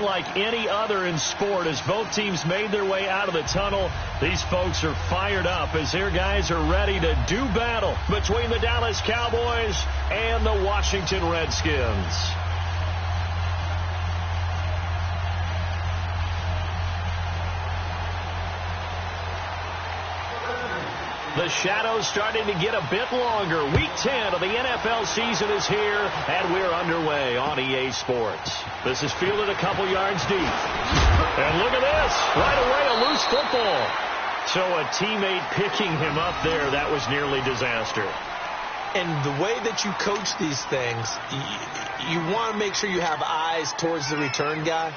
unlike any other in sport. As both teams made their way out of the tunnel, these folks are fired up as their guys are ready to do battle between the Dallas Cowboys and the Washington Redskins. The shadow's starting to get a bit longer. Week 10 of the NFL season is here, and we're underway on EA Sports. This is fielded a couple yards deep. And look at this. Right away, a loose football. So a teammate picking him up there, that was nearly disaster. And the way that you coach these things, you want to make sure you have eyes towards the return guy,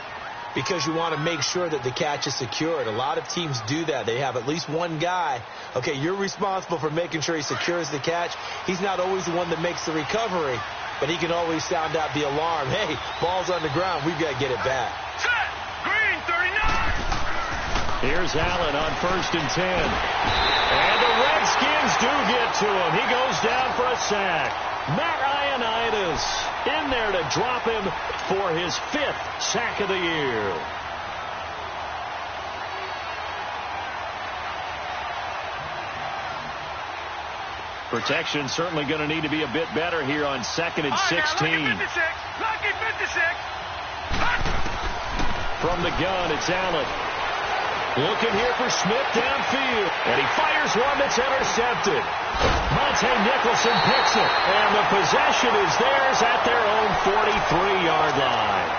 because you want to make sure that the catch is secured. A lot of teams do that. They have at least one guy. Okay, you're responsible for making sure he secures the catch. He's not always the one that makes the recovery, but he can always sound out the alarm. Hey, ball's on the ground. We've got to get it back. Set! Green, 39! Here's Allen on 1st and 10. And the Redskins do get to him. He goes down for a sack. Matt Ioannidis in there to drop him for his 5th sack of the year. Protection certainly going to need to be a bit better here on 2nd and 16. Lucky 56. From the gun, it's Allen. Looking here for Smith downfield. And he fires one that's intercepted. Monte Nicholson picks it. And the possession is theirs at their own 43-yard line.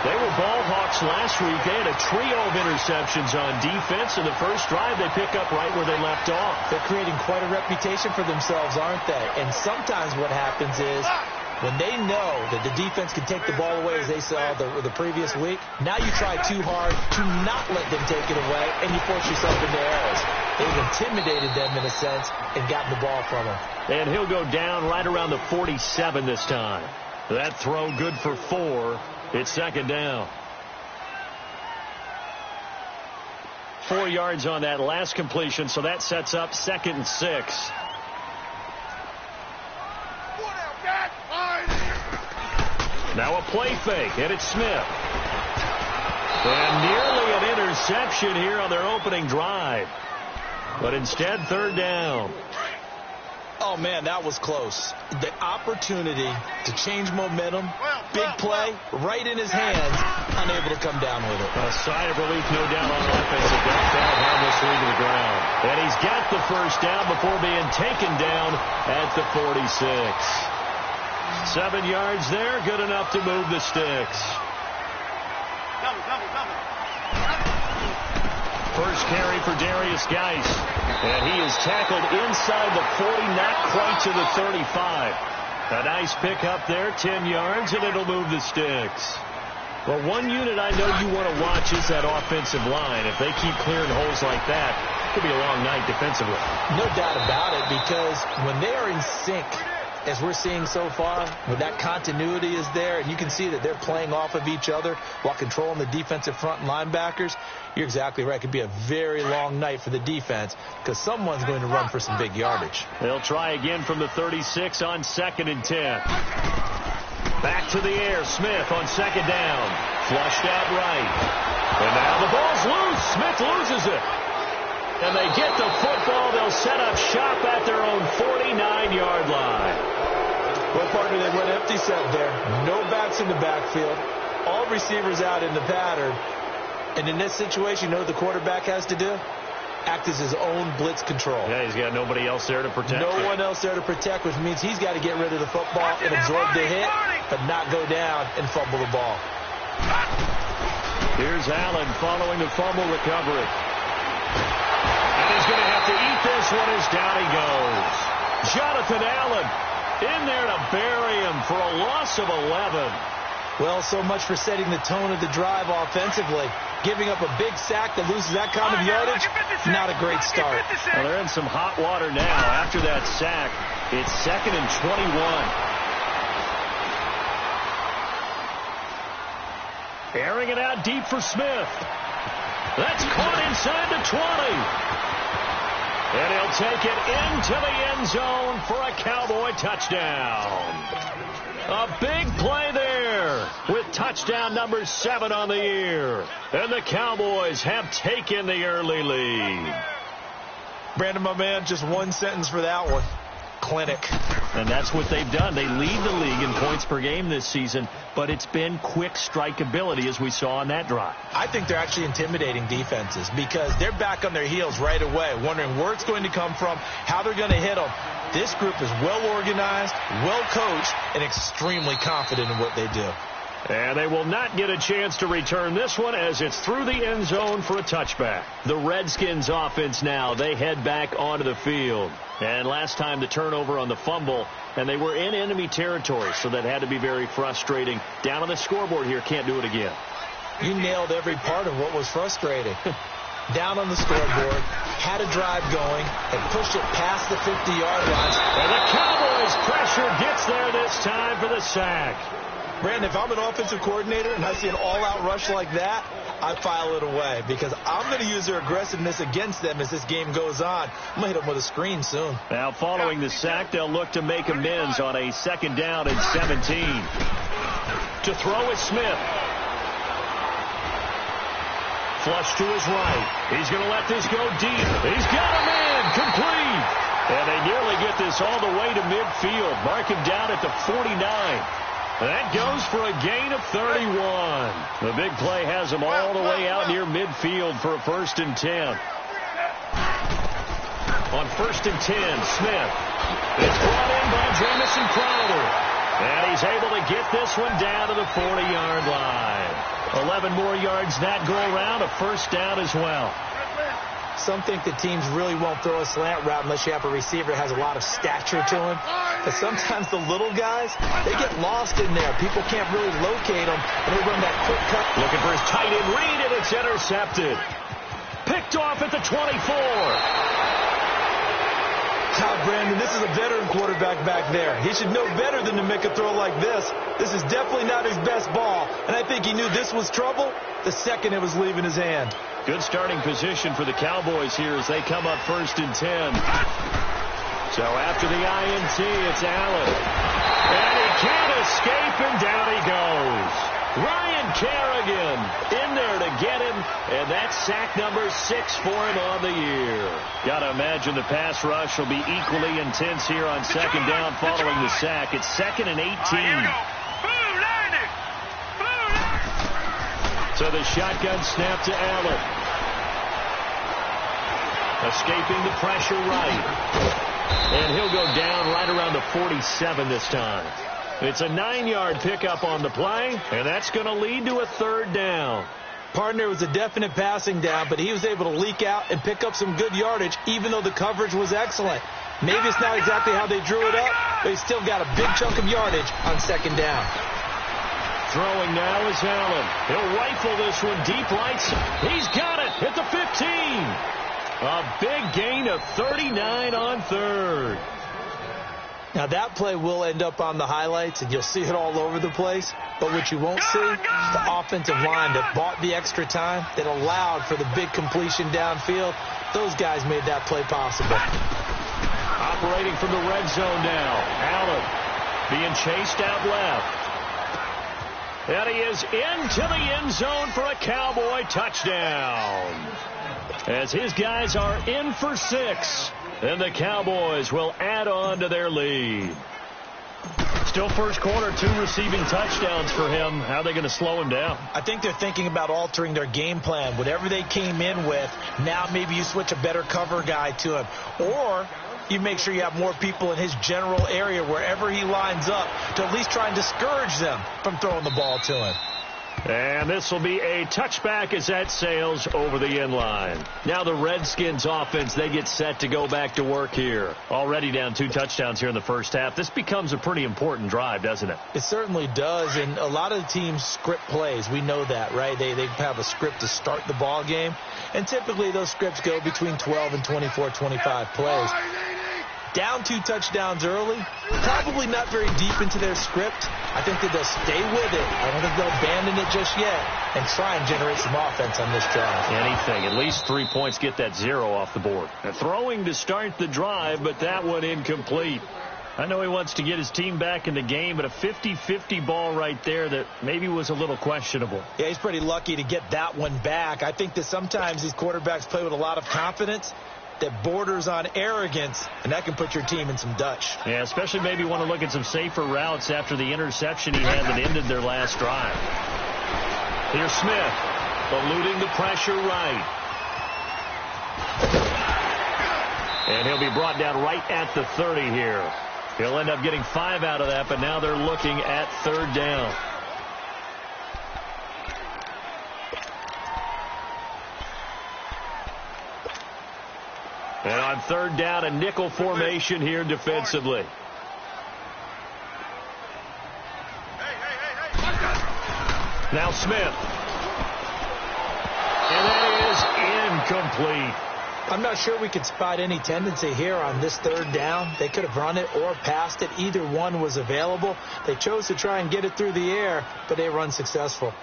They were ball hawks last week. They had a trio of interceptions on defense. In the first drive, they pick up right where they left off. They're creating quite a reputation for themselves, aren't they? And sometimes what happens is, when they know that the defense can take the ball away, as they saw the previous week, now you try too hard to not let them take it away, and you force yourself into errors. They've intimidated them, in a sense, and gotten the ball from them. And he'll go down right around the 47 this time. That throw good for 4. It's 2nd down. 4 yards on that last completion, so that sets up 2nd and 6. Now a play fake, and it's Smith. And nearly an interception here on their opening drive. But instead, 3rd down. Oh, man, that was close. The opportunity to change momentum, big play, right in his hands, unable to come down with it. A sigh of relief, no doubt, on offense. It got that harmlessly to the ground. And he's got the 1st down before being taken down at the 46. 7 yards there, good enough to move the sticks. First carry for Darius Geis. And he is tackled inside the 40, not quite to the 35. A nice pickup there, 10 yards, and it'll move the sticks. Well, one unit I know you want to watch is that offensive line. If they keep clearing holes like that, it could be a long night defensively. No doubt about it, because when they are in sync, as we're seeing so far, when that continuity is there, and you can see that they're playing off of each other while controlling the defensive front and linebackers, you're exactly right. It could be a very long night for the defense because someone's going to run for some big yardage. They'll try again from the 36 on 2nd and 10. Back to the air. Smith on 2nd down. Flushed out right. And now the ball's loose. Smith loses it. And they get the football. They'll set up shop at their own 49-yard line. Well, partner, they went empty set there. No backs in the backfield. All receivers out in the pattern. And in this situation, you know what the quarterback has to do? Act as his own blitz control. Yeah, he's got nobody else there to protect. No one else there to protect, which means he's got to get rid of the football and absorb the hit, but not go down and fumble the ball. Here's Allen following the fumble recovery. And he's going to have to eat this one as down he goes. Jonathan Allen in there to bury him for a loss of 11. Well, so much for setting the tone of the drive offensively. Giving up a big sack that loses that kind of yardage, not a great start. Well, they're in some hot water now. After that sack, it's 2nd and 21. Airing it out deep for Smith. That's caught inside the 20. And he'll take it into the end zone for a Cowboy touchdown. A big play there with touchdown number 7 on the year. And the Cowboys have taken the early lead. Brandon, my man, just one sentence for that one. Clinic. And that's what they've done. They lead the league in points per game this season, but it's been quick strikeability as we saw on that drive. I think they're actually intimidating defenses because they're back on their heels right away, wondering where it's going to come from, how they're going to hit them. This group is well organized, well coached, and extremely confident in what they do. And they will not get a chance to return this one as it's through the end zone for a touchback. The Redskins offense now, they head back onto the field. And last time the turnover on the fumble, and they were in enemy territory, so that had to be very frustrating. Down on the scoreboard here, can't do it again. You nailed every part of what was frustrating. Down on the scoreboard, had a drive going, and pushed it past the 50-yard line. And the Cowboys' pressure gets there this time for the sack. Brandon, if I'm an offensive coordinator and I see an all-out rush like that, I file it away because I'm going to use their aggressiveness against them as this game goes on. I'm going to hit them with a screen soon. Now, following the sack, they'll look to make amends on a 2nd down and 17. To throw is Smith. Flush to his right. He's going to let this go deep. He's got a man complete. And they nearly get this all the way to midfield. Mark him down at the 49. That goes for a gain of 31. The big play has him all the way out near midfield for a 1st and 10. On 1st and 10, Smith. It's brought in by Jamison Crowder. And he's able to get this one down to the 40-yard line. 11 more yards that go around, a 1st down as well. Some think that teams really won't throw a slant route unless you have a receiver that has a lot of stature to him. But sometimes the little guys, they get lost in there. People can't really locate them, and they run that quick cut. Looking for his tight end read, and it's intercepted. Picked off at the 24. Brandon, this is a veteran quarterback back there. He should know better than to make a throw like this. This is definitely not his best ball, and I think he knew this was trouble the second it was leaving his hand. Good starting position for the Cowboys here as they come up 1st and 10. So after the INT, it's Allen. And he can't escape, and down he goes. Ryan Kerrigan in there to get him, and that's sack number 6 for him on the year. Got to imagine the pass rush will be equally intense here on 2nd down following the sack. It's 2nd and 18. So the shotgun snap to Allen. Escaping the pressure right. And he'll go down right around the 47 this time. It's a 9-yard pickup on the play, and that's going to lead to a 3rd down. Partner was a definite passing down, but he was able to leak out and pick up some good yardage, even though the coverage was excellent. Maybe it's not exactly how they drew it up, but he still got a big chunk of yardage on 2nd down. Throwing now is Allen. He'll rifle this one deep right. He's got it at the 15. A big gain of 39 on 3rd. Now that play will end up on the highlights, and you'll see it all over the place. But what you won't see, the offensive line that bought the extra time, that allowed for the big completion downfield. Those guys made that play possible. Operating from the red zone now. Allen being chased out left. And he is into the end zone for a Cowboy touchdown. As his guys are in for 6. And the Cowboys will add on to their lead. Still first quarter, 2 receiving touchdowns for him. How are they going to slow him down? I think they're thinking about altering their game plan. Whatever they came in with, now maybe you switch a better cover guy to him. Or you make sure you have more people in his general area wherever he lines up to at least try and discourage them from throwing the ball to him. And this will be a touchback as that sails over the end line. Now the Redskins offense, they get set to go back to work here. Already down 2 touchdowns here in the first half. This becomes a pretty important drive, doesn't it? It certainly does, and a lot of the teams script plays. We know that, right? They have a script to start the ball game, and typically those scripts go between 12 and 24, 25 plays. Down 2 touchdowns early, probably not very deep into their script. I think that they'll stay with it. I don't think they'll abandon it just yet and try and generate some offense on this drive. Anything. At least 3 points, get that 0 off the board. Throwing to start the drive, but that one incomplete. I know he wants to get his team back in the game, but a 50-50 ball right there that maybe was a little questionable. Yeah, he's pretty lucky to get that one back. I think that sometimes these quarterbacks play with a lot of confidence that borders on arrogance, and that can put your team in some Dutch. Yeah, especially maybe want to look at some safer routes after the interception he had that ended their last drive. Here's Smith, eluding the pressure right. And he'll be brought down right at the 30 here. He'll end up getting 5 out of that, but now they're looking at 3rd down. And on 3rd down, a nickel formation here defensively. Now Smith. And that is incomplete. I'm not sure we could spot any tendency here on this 3rd down. They could have run it or passed it. Either one was available. They chose to try and get it through the air, but they were unsuccessful.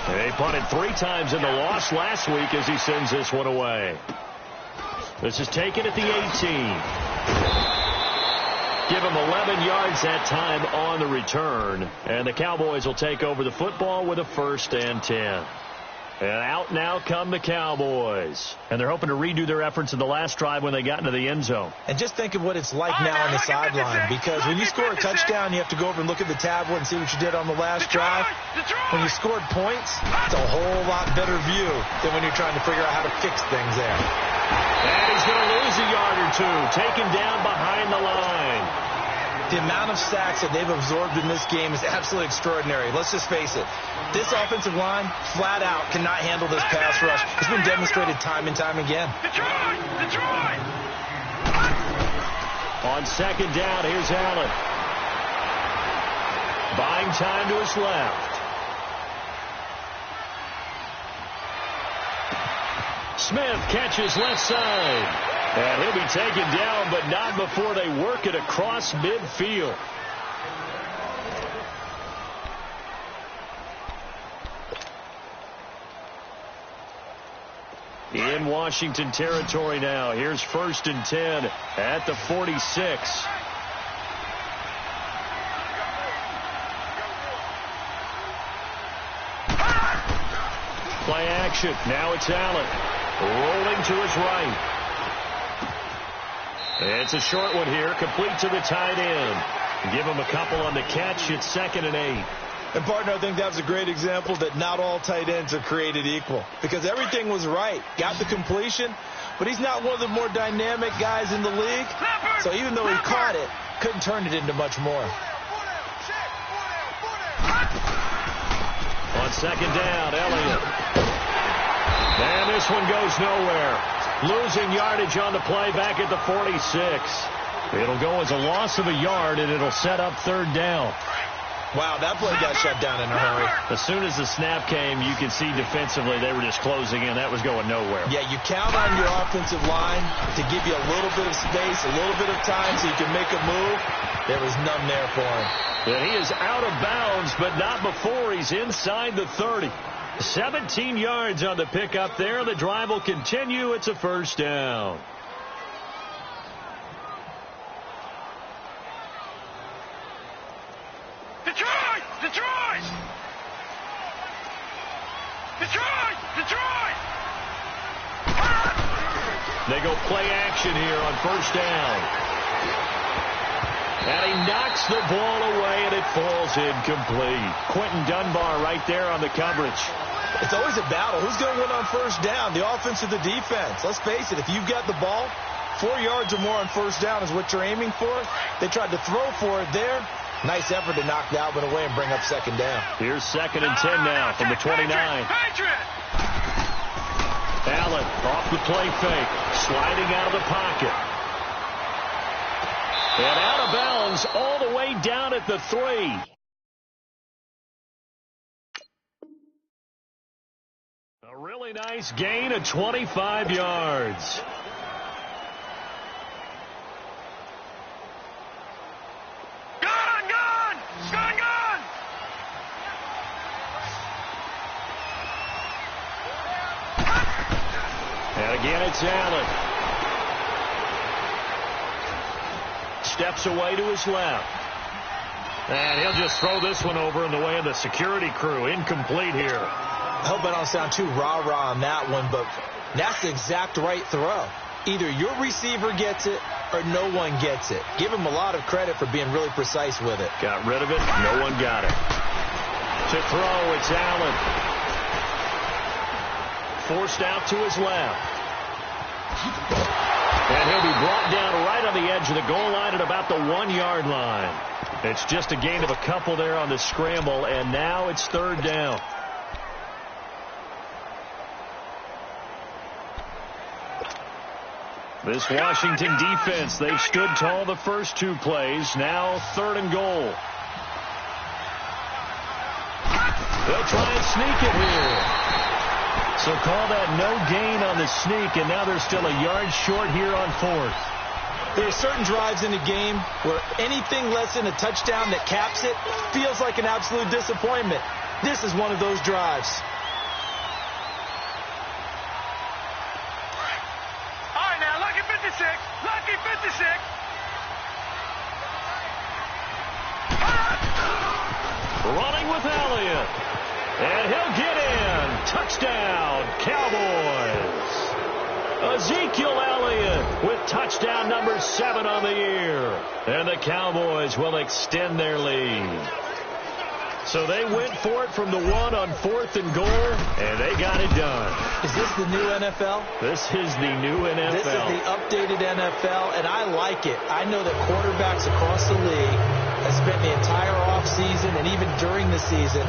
They punted 3 times in the loss last week as he sends this one away. This is taken at the 18. Give him 11 yards that time on the return. And the Cowboys will take over the football with a 1st and 10. And out now come the Cowboys. And they're hoping to redo their efforts in the last drive when they got into the end zone. And just think of what it's like now on the sideline. Because when you score a touchdown, you have to go over and look at the tablet and see what you did on the last drive. When you scored points, it's a whole lot better view than when you're trying to figure out how to fix things there. And he's going to lose a yard or 2. Taken down behind the line. The amount of sacks that they've absorbed in this game is absolutely extraordinary. Let's just face it. This offensive line, flat out, cannot handle this pass rush. It's been demonstrated time and time again. Detroit! On 2nd down, here's Allen. Buying time to his left. Smith catches left side. And he'll be taken down, but not before they work it across midfield. In Washington territory now. Here's 1st and 10 at the 46. Play action. Now it's Allen. Rolling to his right. It's a short one here, complete to the tight end. Give him a couple on the catch. It's 2nd and 8. And, partner, I think that was a great example that not all tight ends are created equal. Because everything was right. Got the completion, but he's not one of the more dynamic guys in the league. So even though he caught it, couldn't turn it into much more. On 2nd down, Elliott. And this one goes nowhere. Losing yardage on the play back at the 46. It'll go as a loss of a yard, and it'll set up 3rd down. Wow, that play got shut down in a hurry. As soon as the snap came, you can see defensively they were just closing in. That was going nowhere. Yeah, you count on your offensive line to give you a little bit of space, a little bit of time so you can make a move. There was none there for him. And he is out of bounds, but not before he's inside the 30. 17 yards on the pickup there. The drive will continue. It's a 1st down. Detroit! They go play action here on 1st down. And he knocks the ball away, and it falls incomplete. Quentin Dunbar right there on the coverage. It's always a battle. Who's going to win on 1st down, the offense or the defense? Let's face it, if you've got the ball, 4 yards or more on 1st down is what you're aiming for. They tried to throw for it there. Nice effort to knock that one away and bring up 2nd down. Here's 2nd and 10 now from the 29. Allen off the play fake, sliding out of the pocket. And out of bounds all the way down at the 3. A really nice gain of 25 yards. And again, it's Allen. Steps away to his left. And he'll just throw this one over in the way of the security crew. Incomplete here. I hope I don't sound too rah-rah on that one, but that's the exact right throw. Either your receiver gets it or no one gets it. Give him a lot of credit for being really precise with it. Got rid of it. No one got it. To throw, it's Allen. Forced out to his left. And he'll be brought down right on the edge of the goal line at about the 1-yard line. It's just a gain of a couple there on the scramble, and now it's third down. This Washington defense, they've stood tall the first 2 plays. Now third and goal. They'll try and sneak it here. So call that no gain on the sneak, and now they're still a yard short here on fourth. There are certain drives in the game where anything less than a touchdown that caps it feels like an absolute disappointment. This is one of those drives. All right, now, lucky 56. Lucky 56. Running with Elliott. And he'll get in. Touchdown, Cowboys. Ezekiel Elliott with touchdown number 7 on the year. And the Cowboys will extend their lead. So they went for it from the 1 on 4th and goal, and they got it done. Is this the new NFL? This is the new NFL. This is the updated NFL, and I like it. I know that quarterbacks across the league have spent the entire offseason and even during the season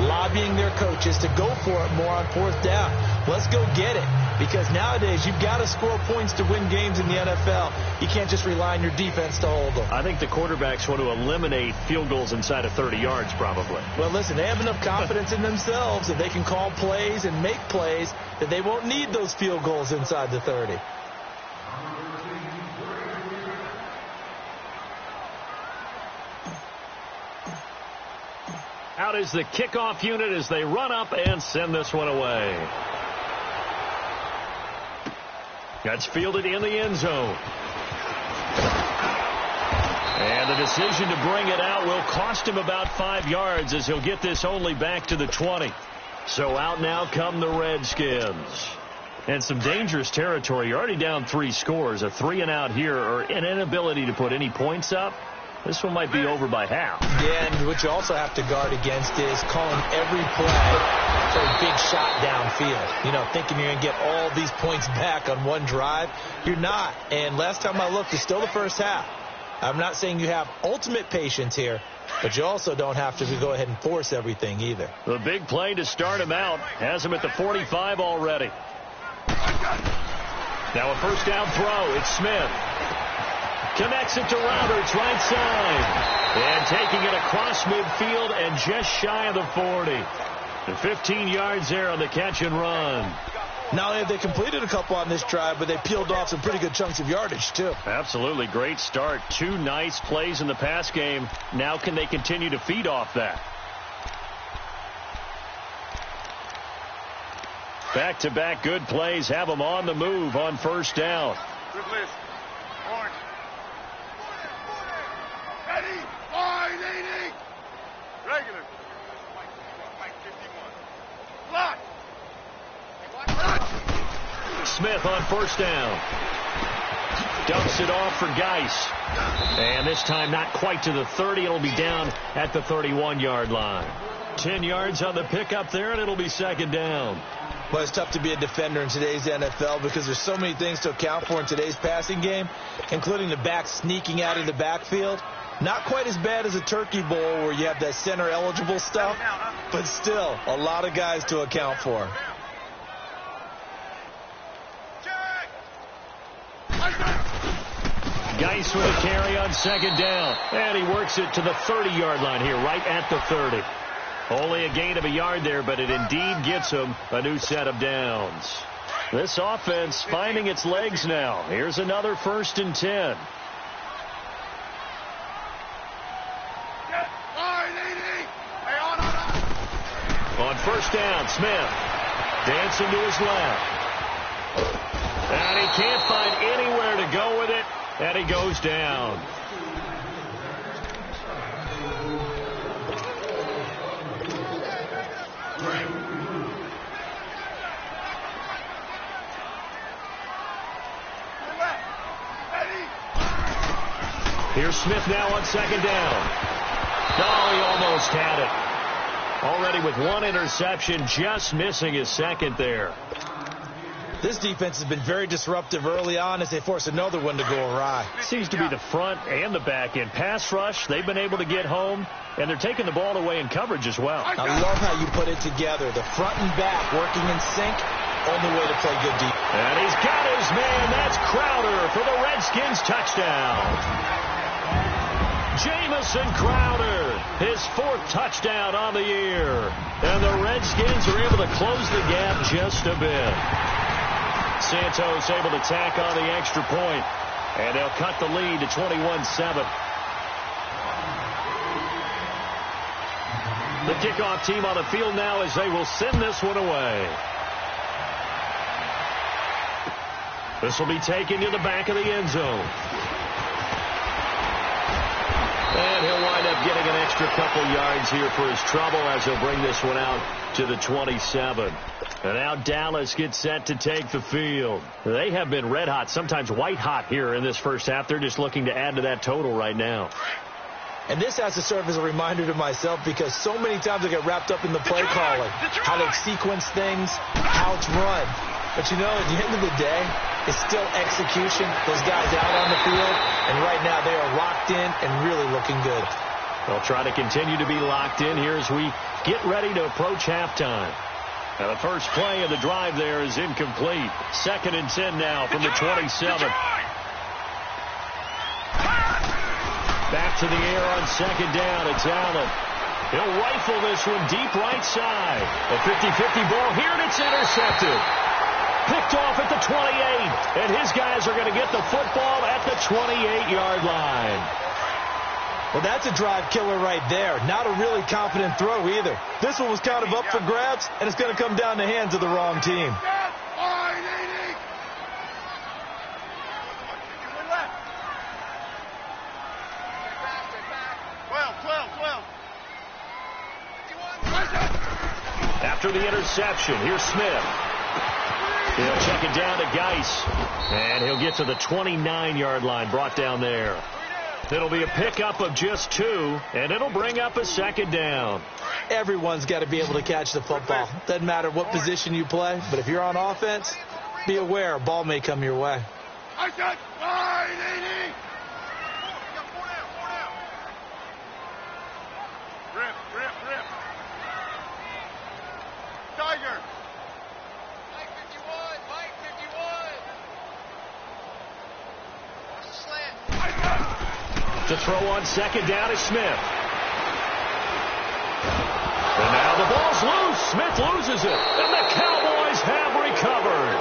lobbying their coaches to go for it more on 4th down. Let's go get it. Because nowadays, you've got to score points to win games in the NFL. You can't just rely on your defense to hold them. I think the quarterbacks want to eliminate field goals inside of 30 yards, probably. Well, listen, they have enough confidence in themselves that they can call plays and make plays that they won't need those field goals inside the 30. Out is the kickoff unit as they run up and send this one away. That's fielded in the end zone. And the decision to bring it out will cost him about 5 yards as he'll get this only back to the 20. So out now come the Redskins. And some dangerous territory. You're already down 3 scores. A 3-and-out here or an inability to put any points up. This one might be over by half. Yeah, and what you also have to guard against is calling every play for a big shot downfield. You know, thinking you're going to get all these points back on one drive. You're not. And last time I looked, it's still the first half. I'm not saying you have ultimate patience here, but you also don't have to go ahead and force everything either. The big play to start him out has him at the 45 already. Now a first down throw. It's Smith. Connects it to Roberts, right side. And taking it across midfield and just shy of the 40. The 15 yards there on the catch and run. Not only have they completed a couple on this drive, but they peeled off some pretty good chunks of yardage, too. Absolutely. Great start. 2 nice plays in the pass game. Now can they continue to feed off that? Back-to-back good plays have them on the move on first down. Good list. Orange. Ready. Wide 80. Regular. Mike 51. Block. Smith on first down. Dumps it off for Geis. And this time not quite to the 30. It'll be down at the 31-yard line. 10 yards on the pickup there, and it'll be second down. Well, it's tough to be a defender in today's NFL because there's so many things to account for in today's passing game, including the back sneaking out of the backfield. Not quite as bad as a turkey bowl where you have that center-eligible stuff, but still a lot of guys to account for. Geis with a carry on second down. And he works it to the 30-yard line here, right at the 30. Only a gain of a yard there, but it indeed gets them a new set of downs. This offense finding its legs now. Here's another 1st and 10. On 1st down, Smith dancing to his left. And he can't find anywhere to go with it, and he goes down. Here's Smith now on 2nd down. Oh, he almost had it. Already with 1 interception, just missing his 2nd there. This defense has been very disruptive early on as they force another one to go awry. Seems to be the front and the back end. Pass rush, they've been able to get home, and they're taking the ball away in coverage as well. I love how you put it together. The front and back working in sync, only way to play good defense. And he's got his man. That's Crowder for the Redskins touchdown. Jamison Crowder, his 4th touchdown on the year. And the Redskins are able to close the gap just a bit. Santos able to tack on the extra point, and they'll cut the lead to 21-7. The kickoff team on the field now as they will send this one away. This will be taken to the back of the end zone. And he'll wind up getting an extra couple yards here for his trouble as he'll bring this one out to the 27. And now Dallas gets set to take the field. They have been red hot, sometimes white hot here in this first half. They're just looking to add to that total right now. And this has to serve as a reminder to myself because so many times I get wrapped up in the play calling, how they sequence things, how it's run. But you know, at the end of the day, it's still execution. Those guys out on the field, and right now they are locked in and really looking good. They'll try to continue to be locked in here as we get ready to approach halftime. Now the first play of the drive there is incomplete. 2nd and 10 now from the 27. Back to the air on 2nd down. It's Allen. He'll rifle this one deep right side. A 50-50 ball here, and it's intercepted. Picked off at the 28, and his guys are going to get the football at the 28-yard line. Well, that's a drive killer right there. Not a really confident throw either. This one was kind of up for grabs, and it's going to come down the hands of the wrong team. After the interception, here's Smith. He'll check it down to Geis. And he'll get to the 29-yard line, brought down there. It'll be a pickup of just 2, and it'll bring up a 2nd down. Everyone's got to be able to catch the football. Doesn't matter what position you play, but if you're on offense, be aware a ball may come your way. Rip. Tiger. Mike 51. Watch the slant. To throw on 2nd down is Smith. And now the ball's loose. Smith loses it. And the Cowboys have recovered.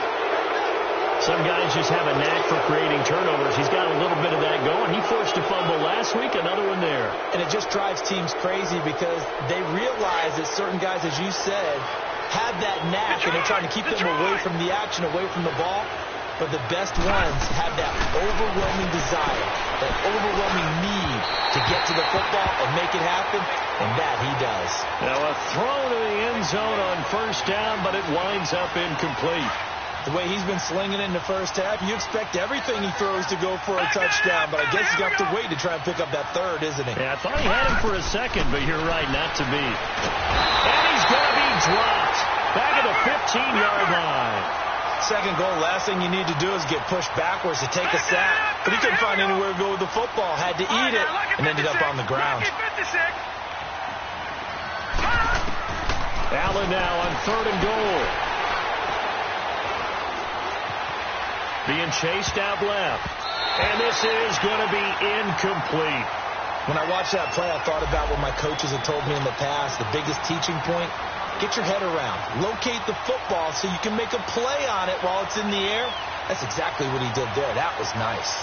Some guys just have a knack for creating turnovers. He's got a little bit of that going. He forced a fumble last week, another one there. And it just drives teams crazy because they realize that certain guys, as you said, have that knack, and they're trying to keep them away from the action, away from the ball. But the best ones have that overwhelming desire, that overwhelming need to get to the football and make it happen, and that he does. Now a throw to the end zone on 1st down, but it winds up incomplete. The way he's been slinging it in the first half, you expect everything he throws to go for a touchdown, but I guess he's got to wait to try and pick up that 3rd, isn't he? Yeah, I thought he had him for a 2nd, but you're right, not to be. And he's going to be dropped back at the 15-yard line. 2nd goal, last thing you need to do is get pushed backwards to take a sack. But he couldn't find anywhere to go with the football, had to eat it, and ended up on the ground. Allen now on 3rd and goal. Being chased out left. And this is going to be incomplete. When I watched that play, I thought about what my coaches had told me in the past. The biggest teaching point, get your head around. Locate the football so you can make a play on it while it's in the air. That's exactly what he did there. That was nice.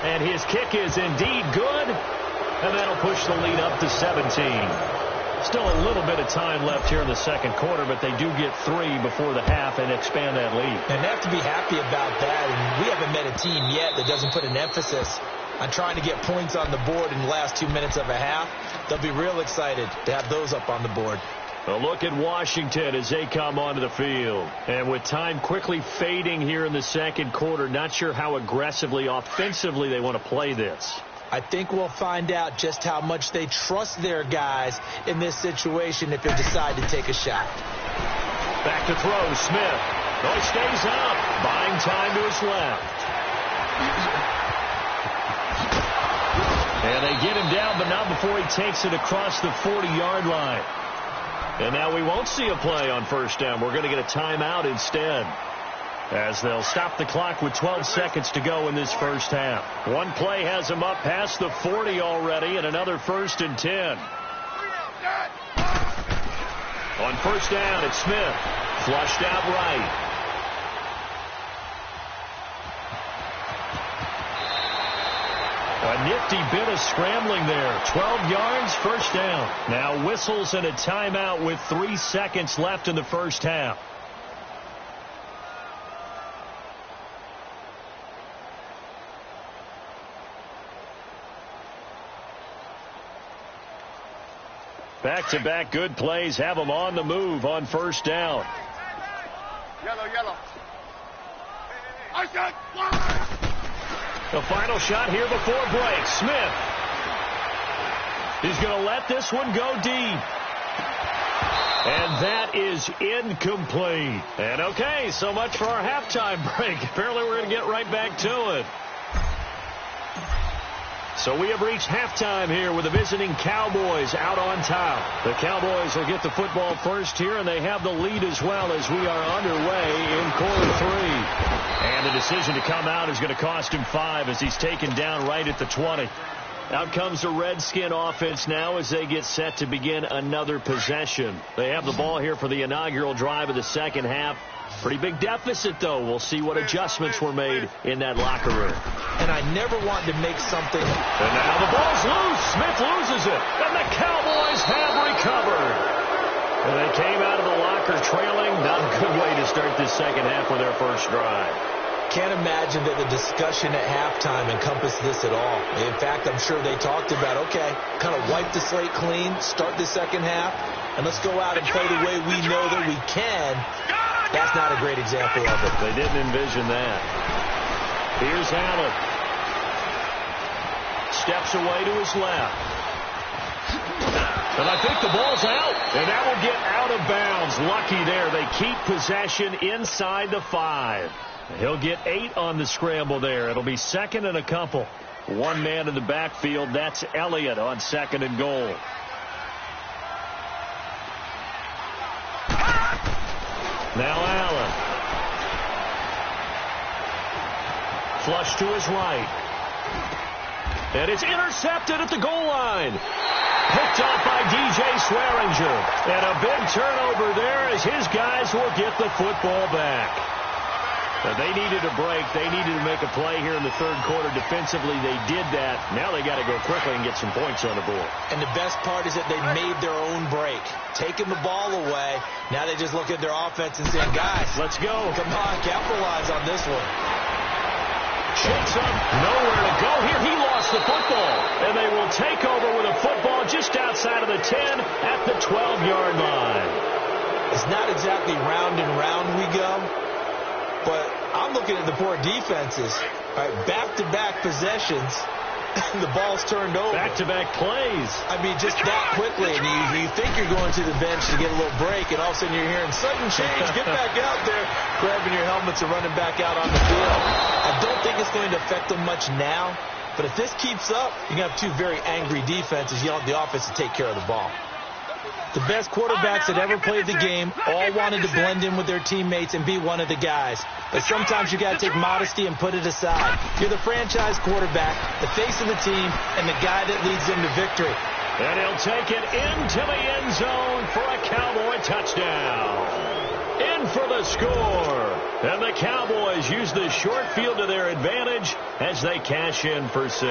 And his kick is indeed good. And that'll push the lead up to 17. Still a little bit of time left here in the second quarter, but they do get 3 before the half and expand that lead. And they have to be happy about that. And we haven't met a team yet that doesn't put an emphasis on trying to get points on the board in the last 2 minutes of a half. They'll be real excited to have those up on the board. A look at Washington as they come onto the field. And with time quickly fading here in the second quarter, not sure how aggressively, offensively they want to play this. I think we'll find out just how much they trust their guys in this situation if they decide to take a shot. Back to throw, Smith. Oh, he stays up, buying time to his left. And they get him down, but not before he takes it across the 40-yard line. And now we won't see a play on first down. We're going to get a timeout instead, as they'll stop the clock with 12 seconds to go in this first half. One play has them up past the 40 already, and another 1st and 10. On first down, it's Smith. Flushed out right. A nifty bit of scrambling there. 12 yards, first down. Now whistles and a timeout with 3 seconds left in the first half. Back-to-back good plays have them on the move on first down. Yellow. The final shot here before break. Smith. He's going to let this one go deep. And that is incomplete. And okay, so much for our halftime break. Apparently we're going to get right back to it. So we have reached halftime here with the visiting Cowboys out on top. The Cowboys will get the football first here, and they have the lead as well as we are underway in quarter 3. And the decision to come out is going to cost him 5 as he's taken down right at the 20. Out comes the Redskin offense now as they get set to begin another possession. They have the ball here for the inaugural drive of the second half. Pretty big deficit, though. We'll see what adjustments were made in that locker room. And I never wanted to make something. And now the ball's loose. Smith loses it. And the Cowboys have recovered. And they came out of the locker trailing. Not a good way to start this second half with their first drive. Can't imagine that the discussion at halftime encompassed this at all. In fact, I'm sure they talked about, okay, kind of wipe the slate clean, start the second half, and let's go out and play the way we know that we can. That's not a great example of it. They didn't envision that. Here's Allen. Steps away to his left. And I think the ball's out. And that will get out of bounds. Lucky there. They keep possession inside the 5. He'll get 8 on the scramble there. It'll be 2nd and a couple. One man in the backfield. That's Elliott on 2nd and goal. Now Allen. Flush to his right. And it's intercepted at the goal line. Picked off by DJ Swearinger. And a big turnover there as his guys will get the football back. Now they needed a break. They needed to make a play here in the third quarter. Defensively, they did that. Now they got to go quickly and get some points on the board. And the best part is that they made their own break. Taking the ball away. Now they just look at their offense and say, guys, let's go. Come on, capitalize on this one. Shakes up. Nowhere to go here. He lost the football. And they will take over with a football just outside of the 10 at the 12-yard line. It's not exactly round and round we go. But I'm looking at the poor defenses. All right, back-to-back possessions. The ball's turned over. Back-to-back plays. I mean, just that quickly. And you think you're going to the bench to get a little break, and all of a sudden you're hearing sudden change. Get back out there, grabbing your helmets and running back out on the field. I don't think it's going to affect them much now. But if this keeps up, you're going to have two very angry defenses yelling at the offense to take care of the ball. The best quarterbacks that ever played the game all wanted to blend in with their teammates and be one of the guys. But sometimes you got to take modesty and put it aside. You're the franchise quarterback, the face of the team, and the guy that leads them to victory. And he'll take it into the end zone for a Cowboy touchdown. In for the score. And the Cowboys use the short field to their advantage as they cash in for 6.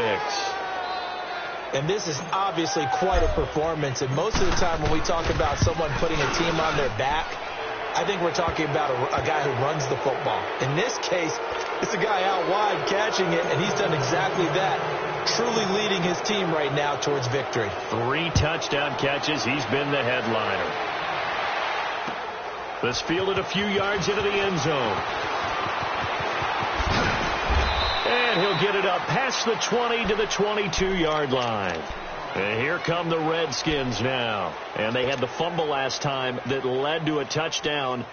And this is obviously quite a performance. And most of the time when we talk about someone putting a team on their back, I think we're talking about a guy who runs the football. In this case, it's a guy out wide catching it, and he's done exactly that, truly leading his team right now towards victory. 3 touchdown catches. He's been the headliner. This fielded a few yards into the end zone. And he'll get it up past the 20 to the 22-yard line. And here come the Redskins now. And they had the fumble last time that led to a touchdown.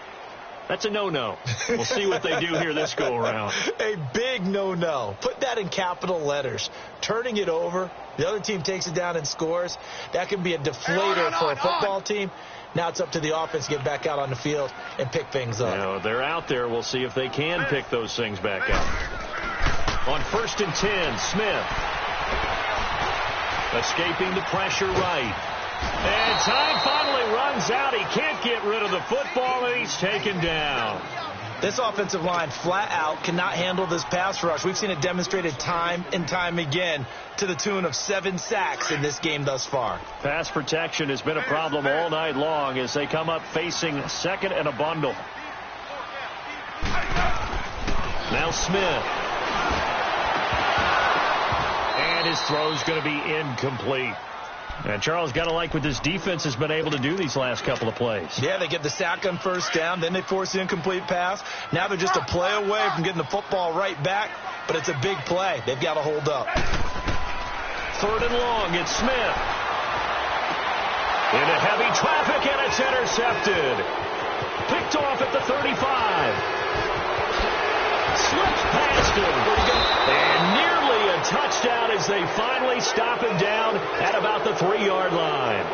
That's a no-no. We'll see what they do here this go-around. A big no-no. Put that in capital letters. Turning it over, the other team takes it down and scores. That can be a deflator for a football team. Now it's up to the offense to get back out on the field and pick things up. Now, they're out there. We'll see if they can pick those things back up. On 1st and 10, Smith. Escaping the pressure right. And time finally runs out. He can't get rid of the football, and he's taken down. This offensive line flat out cannot handle this pass rush. We've seen it demonstrated time and time again to the tune of 7 sacks in this game thus far. Pass protection has been a problem all night long as they come up facing second and a bundle. Now Smith. And his throw's going to be incomplete. And Charles, got to like what this defense has been able to do these last couple of plays. Yeah, they get the sack on first down, then they force the incomplete pass. Now they're just a play away from getting the football right back, but it's a big play. They've got to hold up. 3rd and long, it's Smith. Into heavy traffic, and it's intercepted. Picked off at the 35. Slipped past him. And nearly a touchdown as they finally stop him down at about the 3-yard line.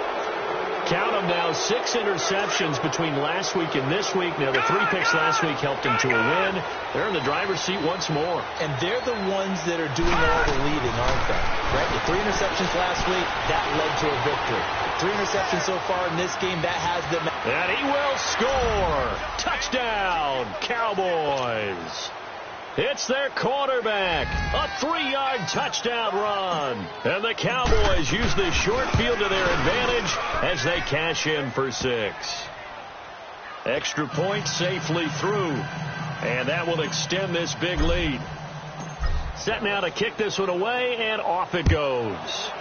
Count them now, 6 interceptions between last week and this week. Now, the 3 picks last week helped him to a win. They're in the driver's seat once more. And they're the ones that are doing all the leading, aren't they? Right? The 3 interceptions last week, that led to a victory. 3 interceptions so far in this game, that has them. And he will score. Touchdown, Cowboys. It's their quarterback. A 3-yard touchdown run. And the Cowboys use the short field to their advantage as they cash in for 6. Extra point safely through. And that will extend this big lead. Set now to kick this one away, and off it goes.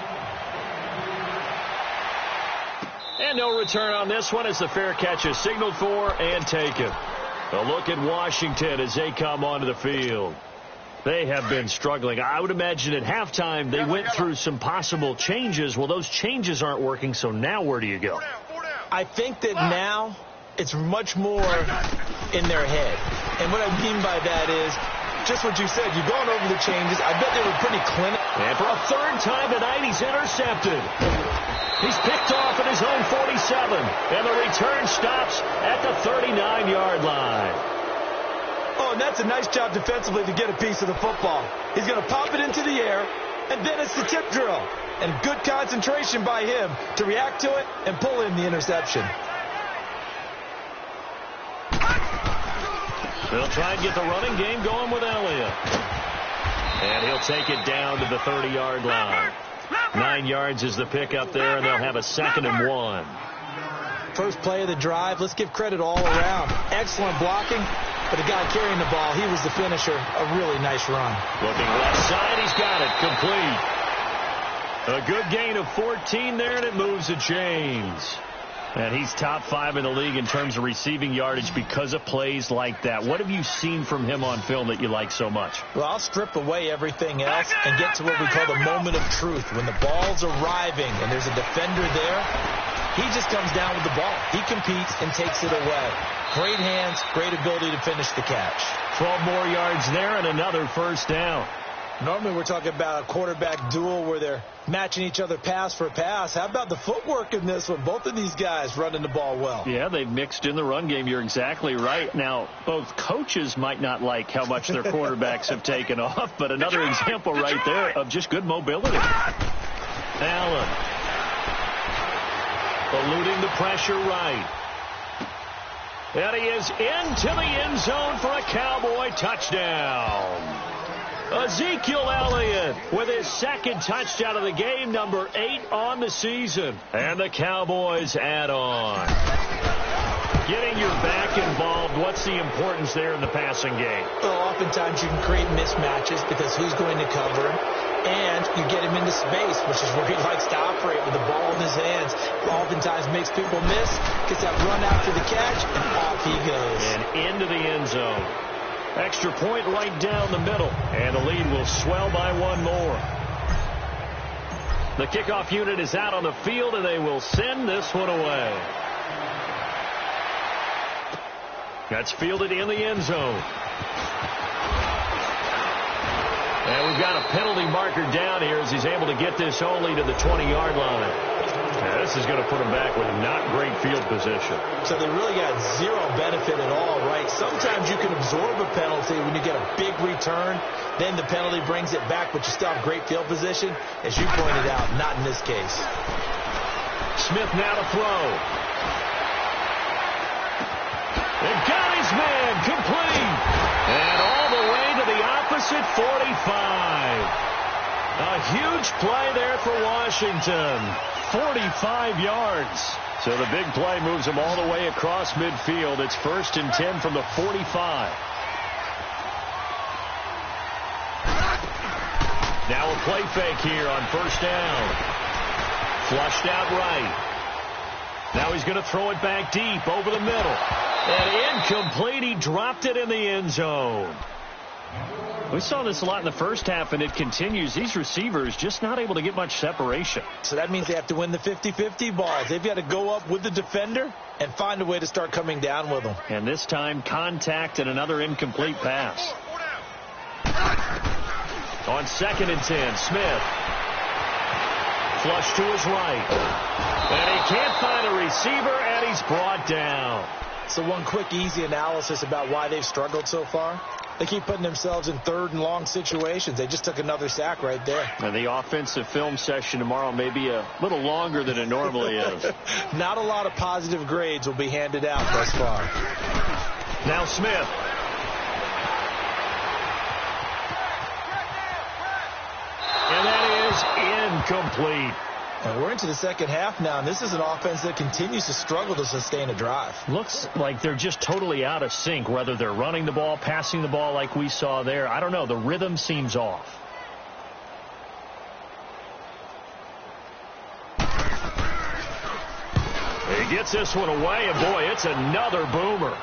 And no return on this one as the fair catch is signaled for and taken. A look at Washington as they come onto the field. They have been struggling. I would imagine at halftime they went through some possible changes. Well, those changes aren't working, so now where do you go? I think that now it's much more in their head. And what I mean by that is just what you said. You've gone over the changes. I bet they were pretty clinical. And for a 3rd time tonight, he's intercepted. He's picked off at his own 47, and the return stops at the 39-yard line. Oh, and that's a nice job defensively to get a piece of the football. He's going to pop it into the air, and then it's the tip drill. And good concentration by him to react to it and pull in the interception. They'll try and get the running game going with Elliott. And he'll take it down to the 30-yard line. 9 yards is the pickup there, and they'll have a 2nd and 1. First play of the drive. Let's give credit all around. Excellent blocking, but the guy carrying the ball, he was the finisher. A really nice run. Looking left side, he's got it complete. A good gain of 14 there, and it moves the chains. And he's top 5 in the league in terms of receiving yardage because of plays like that. What have you seen from him on film that you like so much? Well, I'll strip away everything else and get to what we call the moment of truth. When the ball's arriving and there's a defender there, he just comes down with the ball. He competes and takes it away. Great hands, great ability to finish the catch. 12 more yards there and another first down. Normally we're talking about a quarterback duel where they're matching each other pass for pass. How about the footwork in this one? Both of these guys running the ball well. Yeah, they've mixed in the run game. You're exactly right. Now, both coaches might not like how much their quarterbacks have taken off, but another example right there of just good mobility. Allen eluding the pressure right. And he is into the end zone for a Cowboy touchdown. Ezekiel Elliott with his second touchdown of the game, number 8 on the season. And the Cowboys add on. Getting your back involved, what's the importance there in the passing game? Well, oftentimes you can create mismatches because who's going to cover him? And you get him into space, which is where he likes to operate with the ball in his hands. Oftentimes makes people miss, gets that run after the catch, and off he goes. And into the end zone. Extra point right down the middle. And the lead will swell by one more. The kickoff unit is out on the field, and they will send this one away. That's fielded in the end zone. And we've got a penalty marker down here as he's able to get this only to the 20-yard line. Now, this is going to put him back with not great field position. So they really got zero benefit at all, right? Sometimes you can absorb a penalty when you get a big return. Then the penalty brings it back, but you still have great field position. As you pointed out, not in this case. Smith now to throw. And got his man complete. And all the way to the opposite 45. A huge play there for Washington. 45 yards. So the big play moves them all the way across midfield. It's 1st and 10 from the 45. Now a play fake here on 1st down. Flushed out right. Now he's going to throw it back deep over the middle. And incomplete. He dropped it in the end zone. We saw this a lot in the first half, and it continues. These receivers just not able to get much separation. So that means they have to win the 50-50 balls. They've got to go up with the defender and find a way to start coming down with them. And this time, contact and another incomplete pass. On 2nd and 10, Smith. Flush to his right. And he can't find a receiver, and he's brought down. So one quick, easy analysis about why they've struggled so far. They keep putting themselves in 3rd and long situations. They just took another sack right there. And the offensive film session tomorrow may be a little longer than it normally is. Not a lot of positive grades will be handed out thus far. Now Smith. And that is incomplete. And we're into the second half now, and this is an offense that continues to struggle to sustain a drive. Looks like they're just totally out of sync, whether they're running the ball, passing the ball like we saw there. I don't know. The rhythm seems off. He gets this one away, and boy, it's another boomer.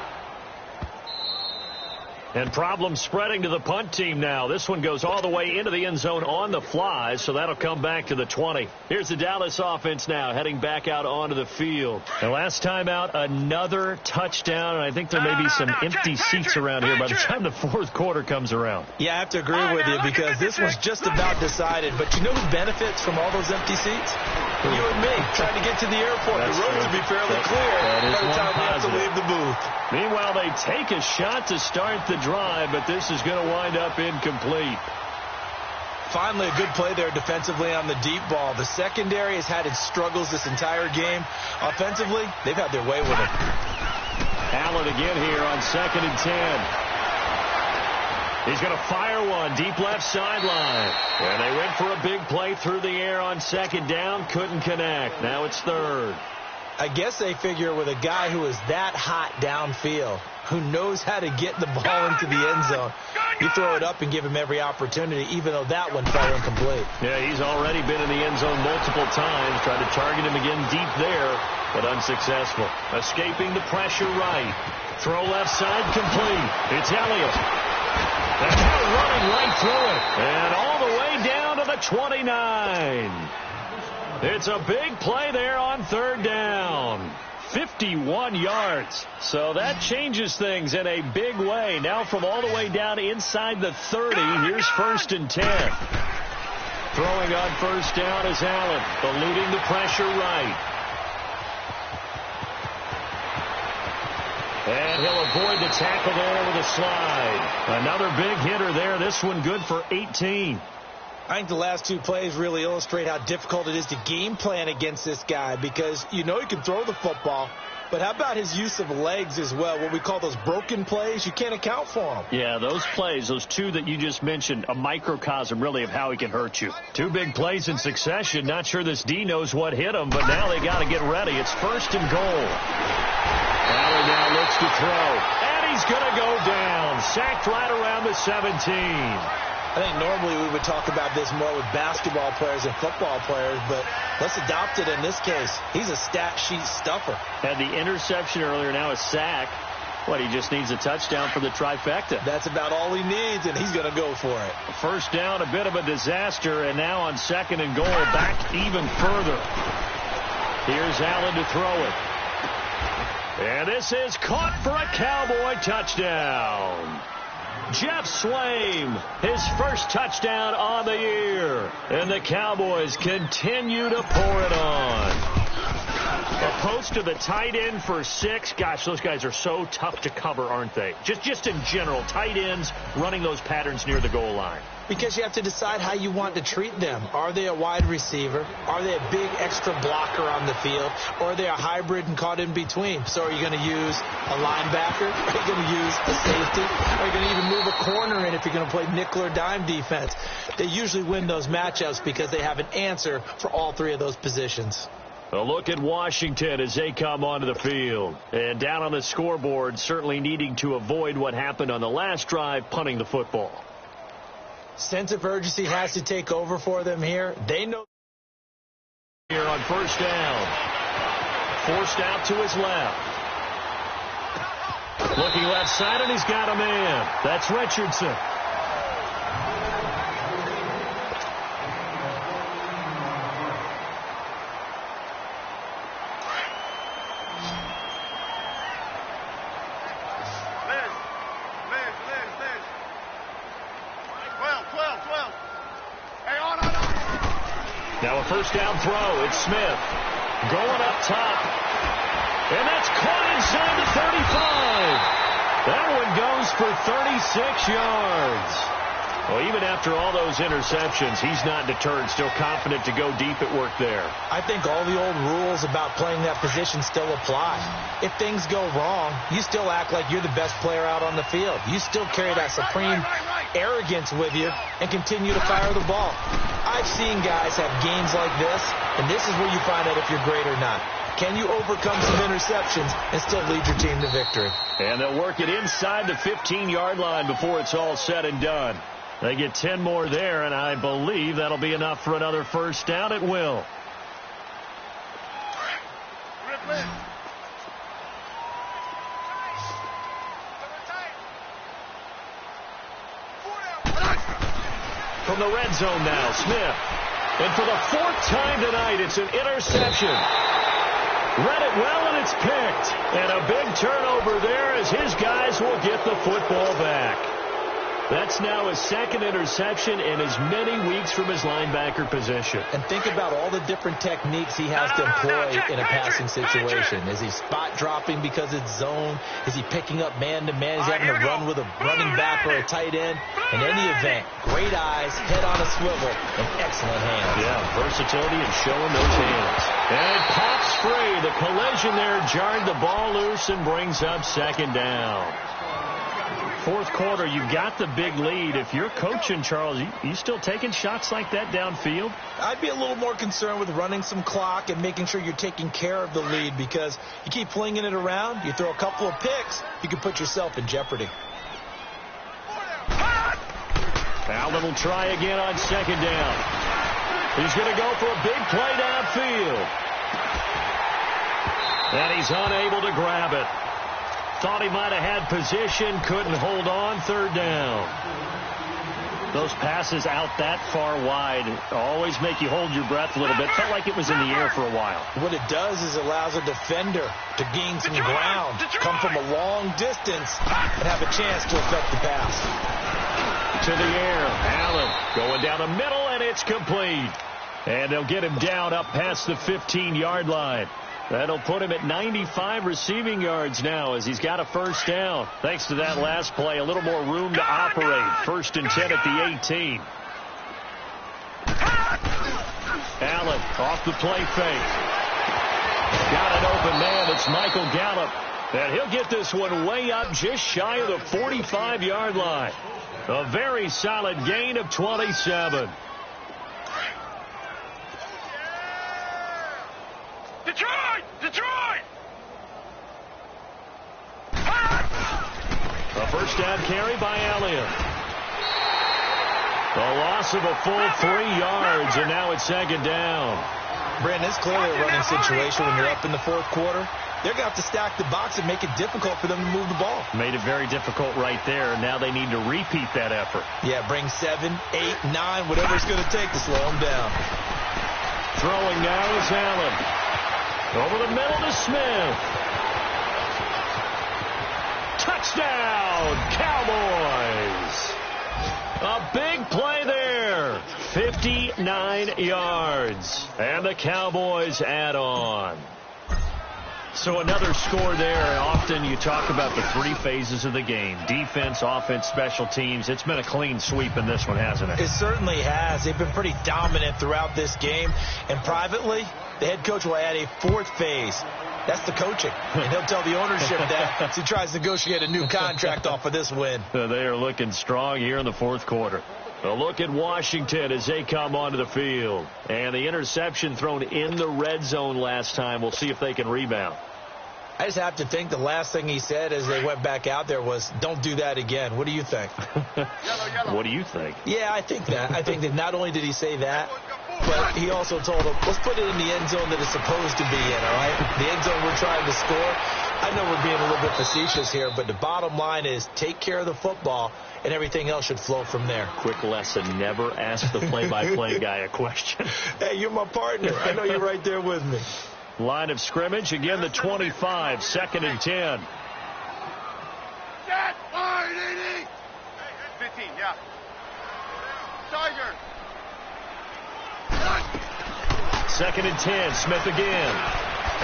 And problems spreading to the punt team now. This one goes all the way into the end zone on the fly, so that'll come back to the 20. Here's the Dallas offense now heading back out onto the field. The last time out, another touchdown, and I think there may be some empty seats around here by the time the 4th quarter comes around. Yeah, I have to agree with you because this one's just about decided. But you know who benefits from all those empty seats? You and me, trying to get to the airport. The road will be fairly clear by the time we have to leave the booth. Meanwhile, they take a shot to start the drive, but this is going to wind up incomplete. Finally, a good play there defensively on the deep ball. The secondary has had its struggles this entire game. Offensively, they've had their way with it. Allen again here on 2nd and 10. He's going to fire one deep left sideline. And they went for a big play through the air on 2nd down. Couldn't connect. Now it's 3rd. I guess they figure with a guy who is that hot downfield, who knows how to get the ball into the end zone, you throw it up and give him every opportunity, even though that one fell incomplete. Yeah, he's already been in the end zone multiple times. Tried to target him again deep there, but unsuccessful. Escaping the pressure right. Throw left side complete. It's Elliott. And now running right through it. And all the way down to the 29. It's a big play there on 3rd down. 51 yards. So that changes things in a big way. Now from all the way down inside the 30, here's 1st and 10. Throwing on 1st down is Allen, eluding the pressure right. And he'll avoid the tackle there with a slide. Another big hitter there. This one good for 18. I think the last 2 plays really illustrate how difficult it is to game plan against this guy, because you know he can throw the football, but how about his use of legs as well? What we call those broken plays, you can't account for them. Yeah, those plays, those 2 that you just mentioned, a microcosm really of how he can hurt you. 2 big plays in succession. Not sure this D knows what hit him, but now they got to get ready. It's 1st and goal. Allen now looks to throw, and he's going to go down. Sacked right around the 17. I think normally we would talk about this more with basketball players and football players, but let's adopt it in this case. He's a stat sheet stuffer. Had the interception earlier, now a sack. What, he just needs a touchdown for the trifecta. That's about all he needs, and he's going to go for it. 1st down, a bit of a disaster, and now on 2nd and goal, back even further. Here's Allen to throw it. And this is caught for a Cowboy touchdown. Jeff Swaim, his 1st touchdown on the year. And the Cowboys continue to pour it on. A post to the tight end for 6. Gosh, those guys are so tough to cover, aren't they? Just in general, tight ends running those patterns near the goal line. Because you have to decide how you want to treat them. Are they a wide receiver? Are they a big extra blocker on the field? Or are they a hybrid and caught in between? So are you going to use a linebacker? Are you going to use a safety? Are you going to even move a corner in if you're going to play nickel or dime defense? They usually win those matchups because they have an answer for all 3 of those positions. A look at Washington as they come onto the field. And down on the scoreboard, certainly needing to avoid what happened on the last drive, punting the football. Sense of urgency has to take over for them here. They know. Here on 1st down. Forced out to his left. Looking left side, and he's got a man. That's Richardson. Now a 1st down throw. It's Smith going up top. And that's caught inside the 35. That one goes for 36 yards. Well, even after all those interceptions, he's not deterred, still confident to go deep at work there. I think all the old rules about playing that position still apply. If things go wrong, you still act like you're the best player out on the field. You still carry that supreme arrogance with you and continue to fire the ball. I've seen guys have games like this, and this is where you find out if you're great or not. Can you overcome some interceptions and still lead your team to victory? And they'll work it inside the 15-yard line before it's all said and done. They get 10 more there, and I believe that'll be enough for another 1st down. It will. From the red zone now, Smith. And for the 4th time tonight, it's an interception. Read it well, and it's picked. And a big turnover there as his guys will get the football back. That's now his 2nd interception in as many weeks from his linebacker position. And think about all the different techniques he has to employ in a passing situation. Is he spot dropping because it's zone? Is he picking up man-to-man? Is he having to run with a running back or a tight end? In any event, great eyes, head on a swivel, and excellent hands. Yeah, versatility and showing those hands. And it pops free. The collision there jarred the ball loose and brings up 2nd down. 4th quarter, you got the big lead. If you're coaching, Charles, you still taking shots like that downfield? I'd be a little more concerned with running some clock and making sure you're taking care of the lead, because you keep flinging it around, you throw a couple of picks, you can put yourself in jeopardy. Allen will try again on 2nd down. He's going to go for a big play downfield. And he's unable to grab it. Thought he might have had position, couldn't hold on. 3rd down. Those passes out that far wide always make you hold your breath a little bit. Felt like it was in the air for a while. What it does is allows a defender to gain some ground, come from a long distance, and have a chance to affect the pass. To the air, Allen going down the middle, and it's complete. And they'll get him down up past the 15-yard line. That'll put him at 95 receiving yards now as he's got a first down. Thanks to that last play, a little more room to operate. 1st and 10 at the 18. Allen off the play fake. Got an open man. It's Michael Gallup. And he'll get this one way up just shy of the 45-yard line. A very solid gain of 27. Detroit! A first down carry by Elliott. A loss of a full 3 yards, and now it's 2nd down. Brandon, it's clearly a running situation when you're up in the 4th quarter. They're going to have to stack the box and make it difficult for them to move the ball. Made it very difficult right there. Now they need to repeat that effort. Yeah, bring 7, 8, 9, whatever it's going to take to slow them down. Throwing now is Allen. Over the middle to Smith. Touchdown, Cowboys. A big play there. 59 yards. And the Cowboys add on. So another score there. Often you talk about the 3 phases of the game. Defense, offense, special teams. It's been a clean sweep in this one, hasn't it? It certainly has. They've been pretty dominant throughout this game. And privately, the head coach will add a 4th phase. That's the coaching. And he'll tell the ownership that as he tries to negotiate a new contract off of this win. They are looking strong here in the 4th quarter. A look at Washington as they come onto the field. And the interception thrown in the red zone last time. We'll see if they can rebound. I just have to think the last thing he said as they went back out there was, don't do that again. What do you think? What do you think? Yeah, I think that. I think that not only did he say that, but he also told him, let's put it in the end zone that it's supposed to be in, all right? The end zone we're trying to score. I know we're being a little bit facetious here, but the bottom line is take care of the football, and everything else should flow from there. Quick lesson, never ask the play-by-play guy a question. Hey, you're my partner. I know you're right there with me. Line of scrimmage, again the 25, 2nd and 10. Set, line, 80. 15, yeah. Tiger. 2nd and 10, Smith again.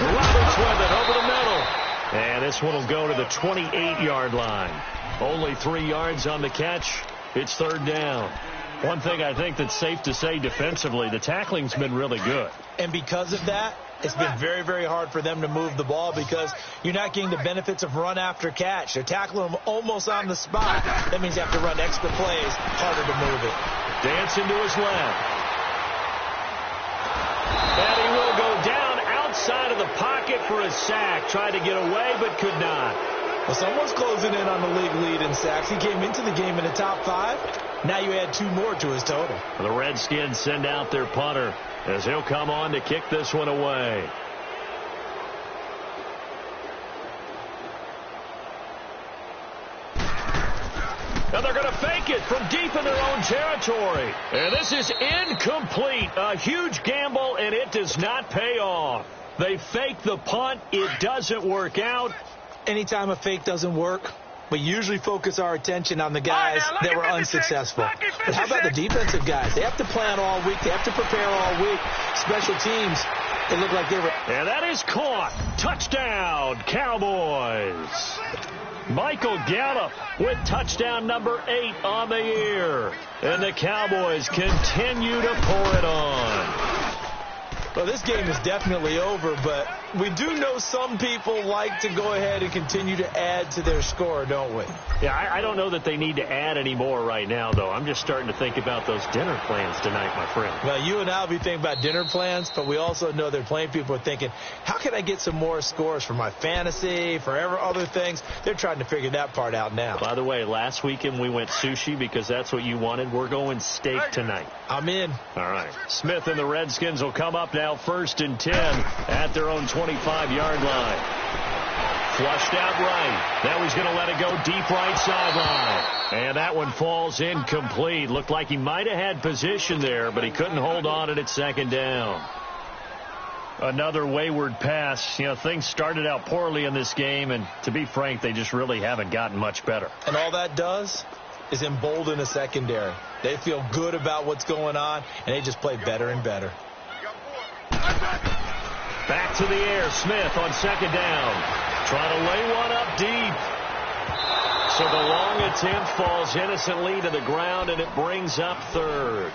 Roberts with it over the middle. And this one will go to the 28-yard line. Only 3 yards on the catch. It's 3rd down. One thing I think that's safe to say defensively, the tackling's been really good. And because of that, it's been very, very hard for them to move the ball because you're not getting the benefits of run after catch. They're tackling them almost on the spot. That means you have to run extra plays, harder to move it. Dancing to his left. And he will go down outside of the pocket for a sack. Tried to get away, but could not. Well, someone's closing in on the league lead in sacks. He came into the game in the top 5. Now you add 2 more to his total. The Redskins send out their punter as he'll come on to kick this one away. Now they're going to fake it from deep in their own territory. And this is incomplete. A huge gamble, and it does not pay off. They fake the punt. It doesn't work out. Anytime a fake doesn't work, we usually focus our attention on the guys that were unsuccessful. But how about the defensive guys? They have to plan all week. They have to prepare all week. Special teams, it looked like they were. And that is caught. Touchdown, Cowboys. Michael Gallup with touchdown number 8 on the year. And the Cowboys continue to pour it on. Well, this game is definitely over, but we do know some people like to go ahead and continue to add to their score, don't we? Yeah, I don't know that they need to add any more right now, though. I'm just starting to think about those dinner plans tonight, my friend. Well, you and I will be thinking about dinner plans, but we also know they're playing people are thinking, how can I get some more scores for my fantasy, for other things? They're trying to figure that part out now. By the way, last weekend we went sushi because that's what you wanted. We're going steak tonight. I'm in. All right. Smith and the Redskins will come up now 1st and 10 at their own 25-yard line. Flushed out right. Now he's going to let it go deep right sideline. And that one falls incomplete. Looked like he might have had position there, but he couldn't hold on at second down. Another wayward pass. You know, things started out poorly in this game, and to be frank, they just really haven't gotten much better. And all that does is embolden a secondary. They feel good about what's going on, and they just play better and better. Back to the air. Smith on second down. Trying to lay one up deep. So the long attempt falls innocently to the ground, and it brings up third.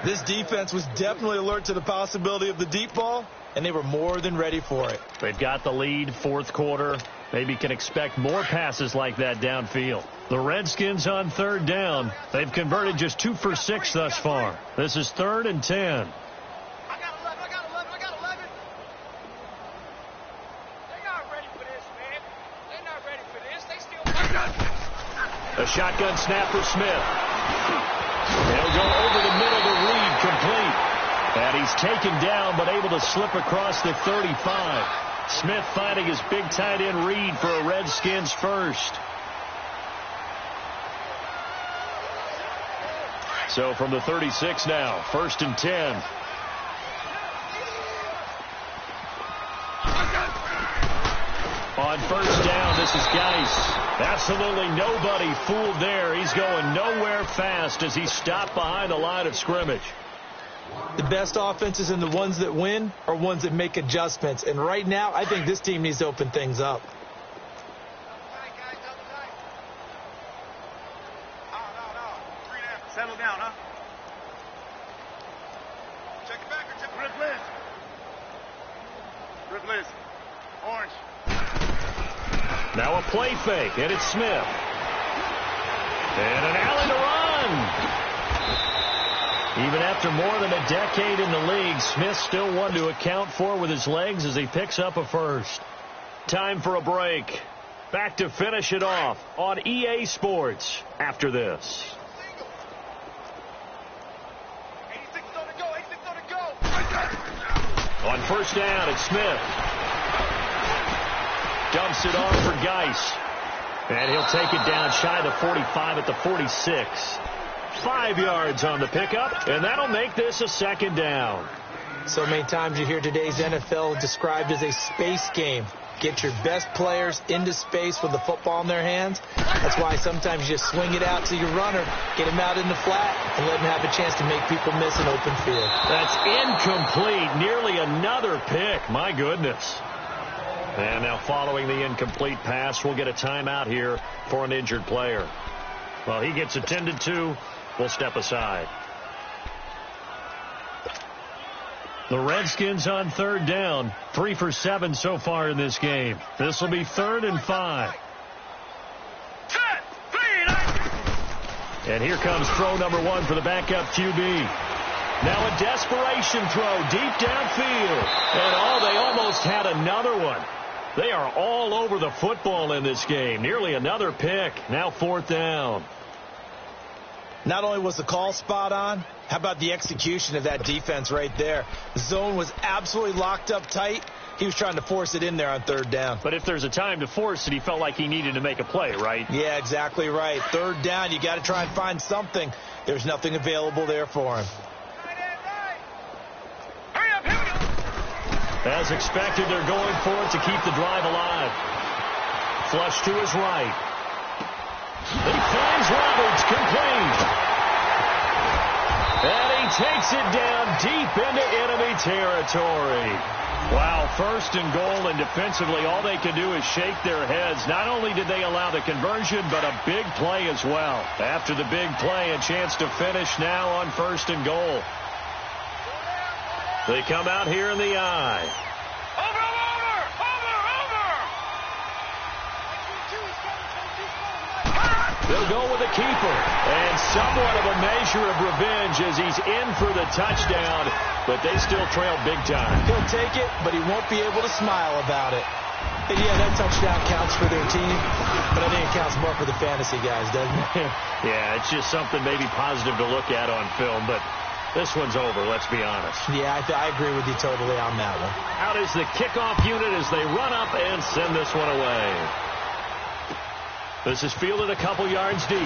This defense was definitely alert to the possibility of the deep ball, and they were more than ready for it. They've got the lead, fourth quarter. Maybe can expect more passes like that downfield. The Redskins on third down. They've converted just 2 for 6 thus far. This is 3rd and 10. I got 11. They're not ready for this, man. They're not ready for this. They still... A shotgun snap for Smith. They'll go over the middle to Reed, complete. And he's taken down, but able to slip across the 35. Smith finding his big tight end Reed for a Redskins first. So from the 36 now, 1st and 10. On first down, this is Geis. Absolutely nobody fooled there. He's going nowhere fast as he's stopped behind the line of scrimmage. The best offenses and the ones that win are ones that make adjustments. And right now, I think this team needs to open things up. Settle down, huh? Check it back. Rip Liz. Orange. Now a play fake, and it's Smith. And an alley to run. Even after more than a decade in the league, Smith still one to account for with his legs as he picks up a first. Time for a break. Back to finish it off on EA Sports after this. 86 on the go. On first down, it's Smith. Dumps it off for Geis. And he'll take it down shy of the 45 at the 46. 5 yards on the pickup, and that'll make this a 2nd down. So many times you hear today's NFL described as a space game. Get your best players into space with the football in their hands. That's why sometimes you just swing it out to your runner, get him out in the flat, and let him have a chance to make people miss an open field. That's incomplete. Nearly another pick. My goodness. And now following the incomplete pass, we'll get a timeout here for an injured player. Well, he gets attended to. We'll step aside. The Redskins on third down. 3 for 7 so far in this game. This will be 3rd and 5. And here comes throw number 1 for the backup QB. Now a desperation throw deep downfield. And they almost had another one. They are all over the football in this game. Nearly another pick. Now 4th down. Not only was the call spot on, how about the execution of that defense right there? The zone was absolutely locked up tight. He was trying to force it in there on 3rd down. But if there's a time to force it, he felt like he needed to make a play, right? Yeah, exactly right. 3rd down, you got to try and find something. There's nothing available there for him. As expected, they're going for it to keep the drive alive. Flush to his right. He finds Roberts, complete. And he takes it down deep into enemy territory. Wow, 1st and goal, and defensively all they can do is shake their heads. Not only did they allow the conversion, but a big play as well. After the big play, a chance to finish now on 1st and goal. They come out here in the eye. Over! They'll go with the keeper. And somewhat of a measure of revenge as he's in for the touchdown, but they still trail big time. He'll take it, but he won't be able to smile about it. And yeah, that touchdown counts for their team, but I think it counts more for the fantasy guys, doesn't it? Yeah, it's just something maybe positive to look at on film, but This one's over, let's be honest. Yeah, I agree with you totally on that one. Out is the kickoff unit as they run up and send this one away. This is fielded a couple yards deep.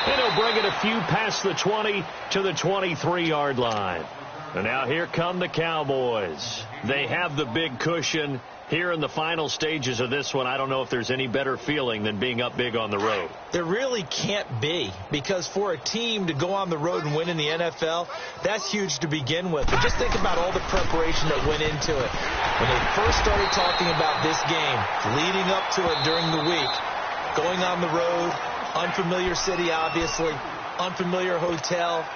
And he'll bring it a few past the 20 to the 23-yard line. And now here come the Cowboys. They have the big cushion. Here in the final stages of this one, I don't know if there's any better feeling than being up big on the road. There really can't be, because for a team to go on the road and win in the NFL, that's huge to begin with. But just think about all the preparation that went into it. When they first started talking about this game, leading up to it during the week, going on the road, unfamiliar city, obviously, unfamiliar hotel.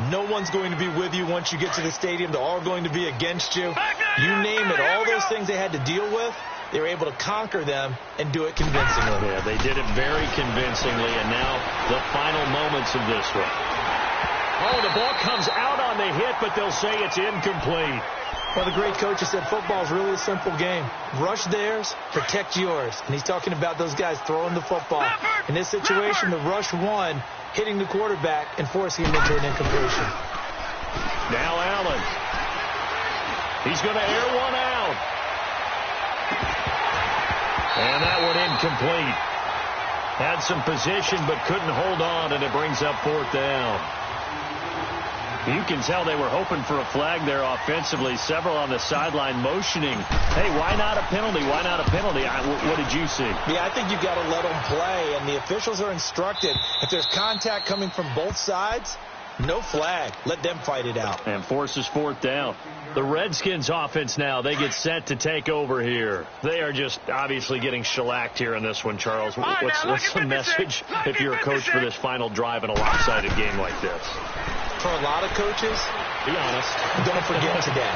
No one's going to be with you once you get to the stadium. They're all going to be against you. You name it. All those things they had to deal with, they were able to conquer them and do it convincingly. Yeah, they did it very convincingly, and now the final moments of this one. Oh, the ball comes out on the hit, but they'll say it's incomplete. Well, the great coach has said football is really a simple game. Rush theirs, protect yours. And he's talking about those guys throwing the football. In this situation, the rush won, hitting the quarterback and forcing him into an incompletion. Now Allen. He's going to air one out. And that one incomplete. Had some position but couldn't hold on, and it brings up fourth down. You can tell they were hoping for a flag there offensively. Several on the sideline motioning, hey, why not a penalty? Why not a penalty? What did you see? Yeah, I think you've got to let them play, and the officials are instructed. If there's contact coming from both sides, no flag. Let them fight it out. And forces fourth down. The Redskins offense now, they get set to take over here. They are just obviously getting shellacked here in this one, Charles. What's the message if you're a coach for this final drive in a lopsided game like this? For a lot of coaches, be honest, don't forget today.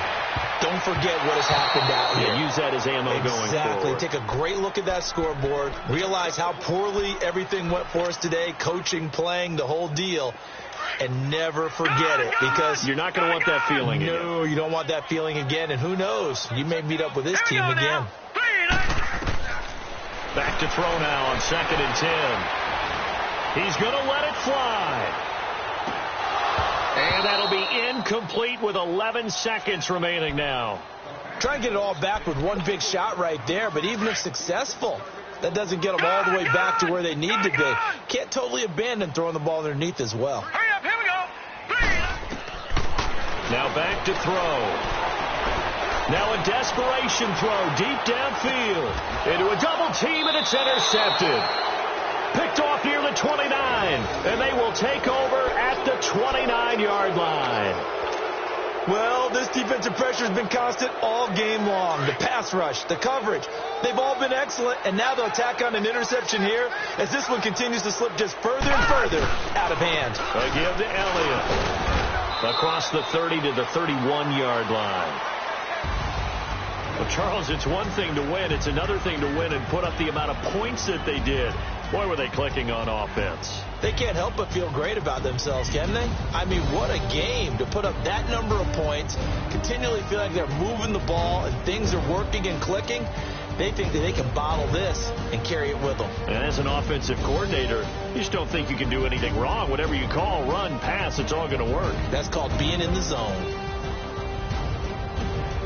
Don't forget what has happened out here. Yeah, use that as ammo going forward. Exactly. Take a great look at that scoreboard. Realize how poorly everything went for us today, coaching, playing, the whole deal. And never forget it, because you're not going to want that feeling again. No, you don't want that feeling again. And who knows? You may meet up with this team again. Back to throw now on 2nd and 10. He's going to let it fly. And that'll be incomplete with 11 seconds remaining now. Try and get it all back with one big shot right there, but even if successful, that doesn't get them all the way back to where they need to be. Can't totally abandon throwing the ball underneath as well. Hurry up, here we go. Now back to throw. Now a desperation throw deep downfield. Into a double team, and it's intercepted. Picked off near the 29, and they will take over at the 29-yard line. Well, this defensive pressure has been constant all game long. The pass rush, the coverage, they've all been excellent, and now they'll tack on an interception here as this one continues to slip just further and further out of hand. A give to Elliott across the 30 to the 31-yard line. Well, Charles, it's one thing to win. It's another thing to win and put up the amount of points that they did. Boy, were they clicking on offense. They can't help but feel great about themselves, can they? I mean, what a game to put up that number of points, continually feel like they're moving the ball and things are working and clicking. They think that they can bottle this and carry it with them. And as an offensive coordinator, you just don't think you can do anything wrong. Whatever you call, run, pass, it's all going to work. That's called being in the zone.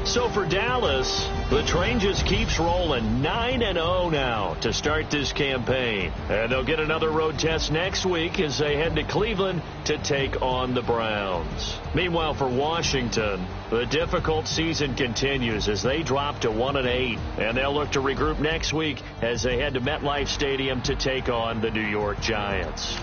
So for Dallas, the train just keeps rolling 9-0 now to start this campaign. And they'll get another road test next week as they head to Cleveland to take on the Browns. Meanwhile, for Washington, the difficult season continues as they drop to 1-8. And they'll look to regroup next week as they head to MetLife Stadium to take on the New York Giants.